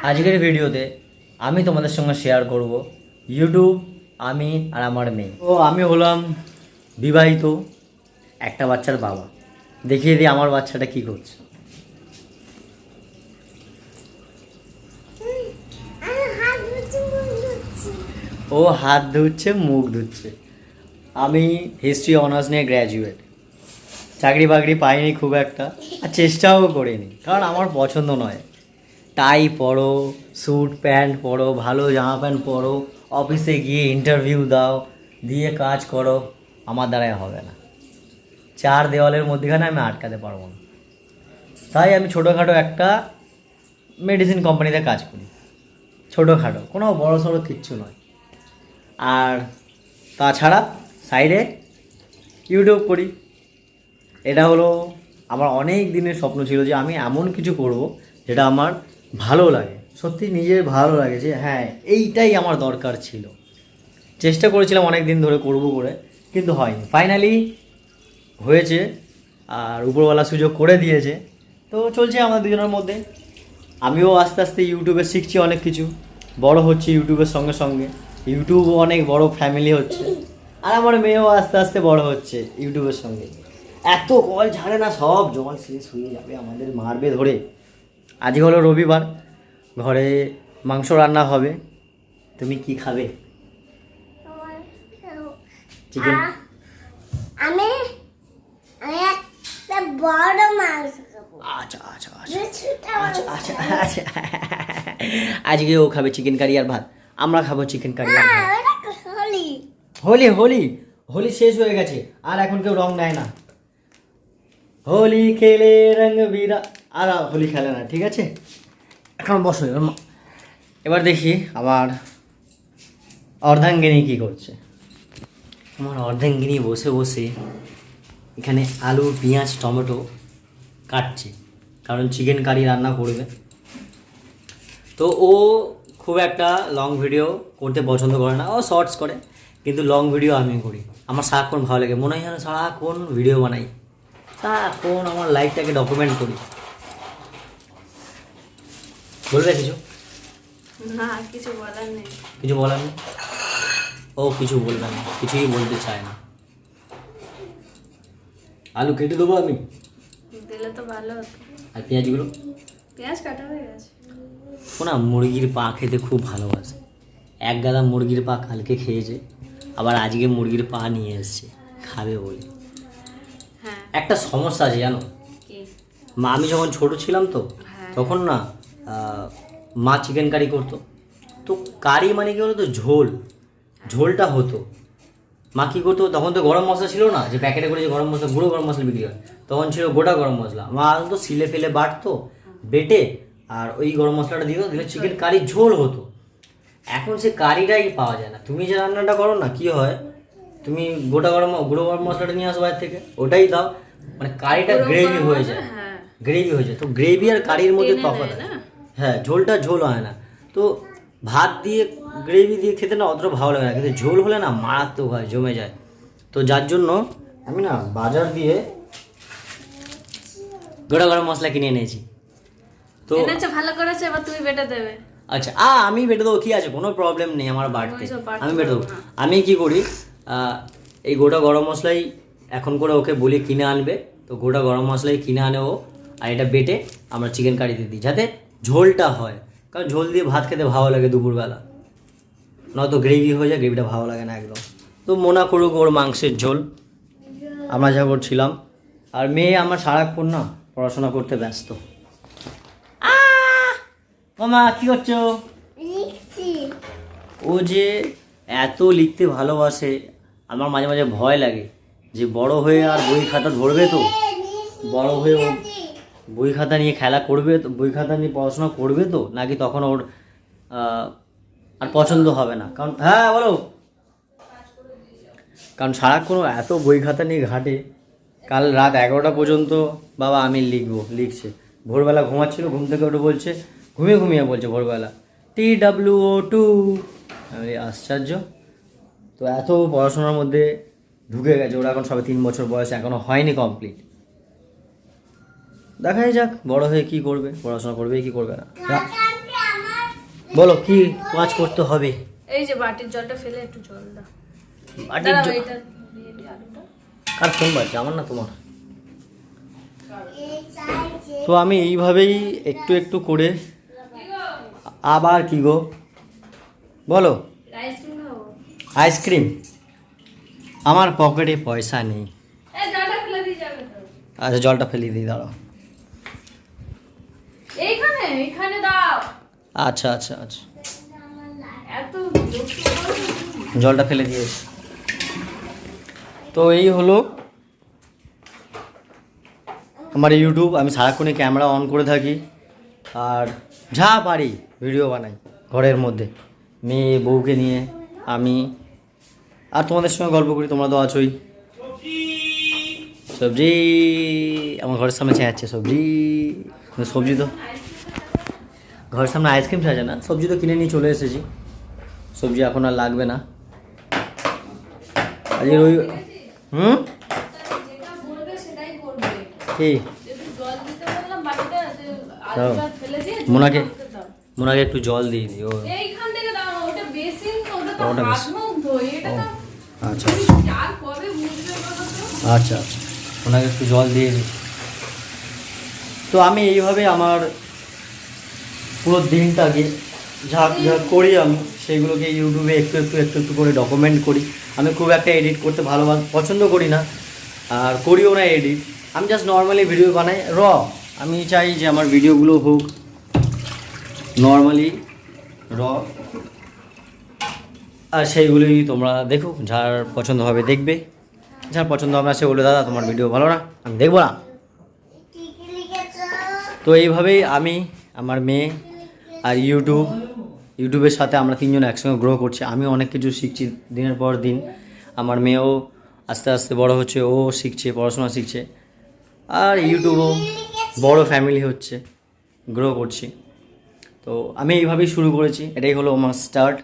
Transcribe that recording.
আজকের ভিডিওতে আমি তোমাদের সঙ্গে শেয়ার করব ইউটিউব, আমি আর আমার মেয়ে। তো আমি হলাম বিবাহিত একটা বাচ্চার বাবা। দেখিয়ে দিই আমার বাচ্চাটা কি করছে। ও হাত ধুচ্ছে, মুখ ধুচ্ছে। আমি হিস্ট্রি অনার্স নিয়ে গ্র্যাজুয়েট। চাকরি বাকরি পাইনি খুব একটা, আর চেষ্টাও করিনি, কারণ আমার পছন্দ নয়। টাই পরো, স্যুট প্যান্ট পরো, ভালো জামা প্যান্ট পরো, অফিসে গিয়ে ইন্টারভিউ দাও, দিয়ে কাজ করো, আমার দ্বারাই হবে না। চার দেওয়ালের মধ্যেখানে আমি আটকাতে পারবো না। তাই আমি ছোটোখাটো একটা মেডিসিন কোম্পানিতে কাজ করি। ছোটোখাটো, কোনো বড়ো সড়ো কিচ্ছু নয়। আর তাছাড়া সাইডে ইউটিউব করি। এটা হলো আমার অনেক দিনের স্বপ্ন ছিল যে আমি এমন কিছু করব যেটা আমার ভালো লাগে, সত্যি নিজের ভালো লাগে, যে হ্যাঁ এইটাই আমার দরকার ছিল। চেষ্টা করেছিলাম অনেক দিন ধরে করব করে, কিন্তু হয়নি। ফাইনালি হয়েছে, আর উপরওয়ালা সুযোগ করে দিয়েছে। তো চলছে আমাদের দুজনের মধ্যে। আমিও আস্তে আস্তে ইউটিউবে শিখছি অনেক কিছু, বড় হচ্ছে ইউটিউবের সঙ্গে সঙ্গে। ইউটিউবও অনেক বড় ফ্যামিলি হচ্ছে, আর আমার মেয়েও আস্তে আস্তে বড় হচ্ছে ইউটিউবের সঙ্গে। এত কল ছাড়ে না, সব জল শেষ হয়ে যাবে, আমাদের মারবে ধরে। আজকে হলো রবিবার, ঘরে মাংস রান্না হবে। তুমি কি খাবে? চিকেন। আমি একটা বড় মাংস খাবো। আচ্ছা আচ্ছা আচ্ছা আচ্ছা আচ্ছা আচ্ছা। আজকে ও খাবে চিকেন কারি আর ভাত, আমরা খাবো চিকেন কারি আর ভাত। হোলি হোলি হোলি হোলি শেষ হয়ে গেছে, আর এখন কেউ রং নেয় না। হোলি খেলে রঙ বিরা, আর হোলি খেলে না, ঠিক আছে? এখন বসো। এবার দেখি আমার অর্ধাঙ্গিনী কি করছে। আমার অর্ধাঙ্গিনী বসে বসে এখানে আলু, পেঁয়াজ, টমেটো কাটছে, কারণ চিকেন কারি রান্না করবে। তো ও খুব একটা লং ভিডিও করতে পছন্দ করে না, ও শর্টস করে, কিন্তু লং ভিডিও আমি করি। আমার সারাক্ষণ ভালো লাগে, মনে হয় যেন সারাক্ষণ ভিডিও বানাই, সারাক্ষণ আমার লাইফটাকে ডকুমেন্ট করি। বলবে কিছু? না, কিছু বলার নেই। কিছু বলার নেই? ও কিছু বলবে না, কিছুই বলতে চায় না। আলু কেটে দেবো আমি, দিলে তো ভালো হতো। আর পেঁয়াজগুলো? পেঁয়াজ কাটা হয়ে গেছে। ও না মুরগির পা খেতে খুব ভালোবাসে। এক গাদা মুরগির পা কালকে খেয়েছে, আবার আজকে মুরগির পা নিয়ে এসছে খাবে বলে। হ্যাঁ। একটা সমস্যা আছে জানো, কি? আমি যখন ছোট ছিলাম তো, হ্যাঁ। তখন না মা চিকেন কারি করতো। তো কারি মানে কি বলতো, ঝোলটা হতো। মা কী করতো, তখন তো গরম মশলা ছিল না, যে প্যাকেটে করে যে গরম মশলা, গুঁড়ো গরম মশলা বিক্রি হয়, তখন ছিল গোটা গরম মশলা। মা তো সিলে ফেলে বাটতো, বেটে আর ওই গরম মশলাটা দিত, দিলে চিকেন কারির ঝোল হতো। এখন সে কারিটাই পাওয়া যায় না। তুমি যে রান্নাটা করো না, কি হয়, তুমি গুঁড়ো গরম মশলাটা নিয়ে আসো বাইরে থেকে, ওটাই দাও, মানে কারিটা গ্রেভি হয়ে যায়। হ্যাঁ। গ্রেভি হয়ে যায়। তো গ্রেভি আর কারির মধ্যে তফাৎ আছে। হ্যাঁ, ঝোলটা ঝোল হয় না। তো ভাত দিয়ে গ্রেভি দিয়ে খেতে না অতটা ভালো লাগে না, কিন্তু ঝোল হলে না মারাত্মক হয়, জমে যায়। তো যার জন্য আমি না বাজার দিয়ে গোটা গরম মশলা কিনে এনেছি। তো এনেছো, ভালো করেছো, এবার তুমি বেটে দেবে। আচ্ছা, আমি বেটে দেবো, কি আছে, কোনো প্রবলেম নেই আমার বাড়তে, ওইসব বাড়তে আমি বেটে দেবো। পারবো না। আমি কি করি, এই গোটা গরম মশলাই এখন করে ওকে বলি কিনে আনবে, তো গোটা গরম মশলাই কিনে আনে ও, আর এটা বেটে আমরা চিকেন কারিতে দিই, যাতে ঝোলটা হয়। কারণ ঝোল দিয়ে ভাত খেতে ভালো লাগে দুপুরবেলা, নয়তো গ্রেভি হয়ে যায়, গ্রেভিটা ভালো লাগে না একদম। তো মনে করুক ওর মাংসের ঝোল, আমরা যা করছিলাম। আর মেয়ে আমার সারাক্ষণ না পড়াশোনা করতে ব্যস্ত। মামা কি করছো? লিখছি। ও যে এত লিখতে ভালোবাসে, আমার মাঝে মাঝে ভয় লাগে যে বড় হয়ে আর বই খাতা ধরবে তো, বড় হয়ে ও বই খাতা নিয়ে খেলা করবে তো, বই খাতা নিয়ে পড়াশোনা করবে তো, নাকি তখন ওর আর পছন্দ হবে না। কারণ হ্যাঁ বলো, কারণ সারাক্ষণ এত বই খাতা নিয়ে ঘাটে। কাল রাত 11টা পর্যন্ত বাবা আমি লিখছে। ভোরবেলা ঘুমাচ্ছিল, ঘুম থেকে উঠে বলছে, ঘুমিয়ে বলছে ভোরবেলা TWO2। আমি আশ্চর্য। তো এত পড়াশোনার মধ্যে ঢুকে গেছে। ওরা এখন সবে 3 বছর বয়স, এখনও হয়নি কমপ্লিট। দেখাই যাক বড় হয়ে কি করবে, পড়াশোনা করবে কি করবে না। আমার বলো কি কাজ করতে হবে? এই যে বাটির জলটা ফেলে একটু জল দাও। বাটির দাঁড়াও, জল- এইটা দিয়ে দিই আলুটা। কার ফোন বাজছে, আমার না তোমার? এই চাইছে তো আমি এইভাবেই একটু একটু করে, আবার কি গো বলো? আইসক্রিম খাবো। আইসক্রিম? আমার পকেটে পয়সা নেই। এই জলটা ফেলে দিয়ে যাবে তো। আচ্ছা জলটা ফেলে দিই, দাঁড়াও। এইখানে দাও। আচ্ছা আচ্ছা আচ্ছা, এত বিরক্ত করো না। জলটা ফেলে দিয়েছি। তো এই হলো আমার ইউটিউব। আমি সারাক্ষণই ক্যামেরা অন করে থাকি আর যা পারি ভিডিও বানাই ঘরের মধ্যে, মেয়ে বউকে নিয়ে আমি, আর তোমাদের সঙ্গে গল্প করি, তোমরা তো আছোই। সবজি আমার ঘরের সামনে চেঁচাচ্ছে, সবজি কিন্তু সবজি তো ঘরের সামনে আইসক্রিম সাজে না, সবজি তো কিনে নিয়ে চলে এসেছি, সবজি এখন আর লাগবে না। আজকে ওই যেটা বলবে সেটাই করবে। কি যদি জল দিতে বললাম বাটিতে, আলুটা ফেলে দিয়ে মোনাকে জলটা দাও। মোনাকে একটু জল দিয়ে দিই ও। এইখান থেকে দাও, ওটা বেসিন, ওটা তো ওটা হাত বেসিন। মুখ ধোয়, এটা তো আচ্ছা তুমি আর কবে বুঝবে বলো তো? আচ্ছা আচ্ছা, ওনাকে একটু জল দিয়ে দিই। তো আমি এইভাবে আমার পুরো দিনটাকে যা যা করি আমি সেইগুলোকে ইউটিউবে একটু একটু একটু একটু করে ডকুমেন্ট করি। আমি খুব একটা এডিট করতে ভালো পছন্দ করি না, আর করিও না এডিট। আমি জাস্ট নর্মালি ভিডিও বানাই র। আমি চাই যে আমার ভিডিওগুলো হোক নর্মালি র, আর সেইগুলোই তোমরা দেখো, যার পছন্দ হবে দেখবে, যার পছন্দ হবে না সে বলে দাদা তোমার ভিডিও ভালো না, আমি দেখবো না। কি কি লিখেছো? তো এইভাবেই আমি, আমার মেয়ে আর ইউটিউবের সাথে আমরা তিনজন একসঙ্গে গ্রো করছি। আমি অনেক কিছু শিখছি দিনের পর দিন, আমার মেয়েও আস্তে আস্তে বড় হচ্ছে, ও শিখছে, পড়াশোনা শিখছে, আর ইউটিউবও বড় ফ্যামিলি হচ্ছে, গ্রো করছি। তো আমি এইভাবেই শুরু করেছি, এটাই হলো আমার স্টার্ট।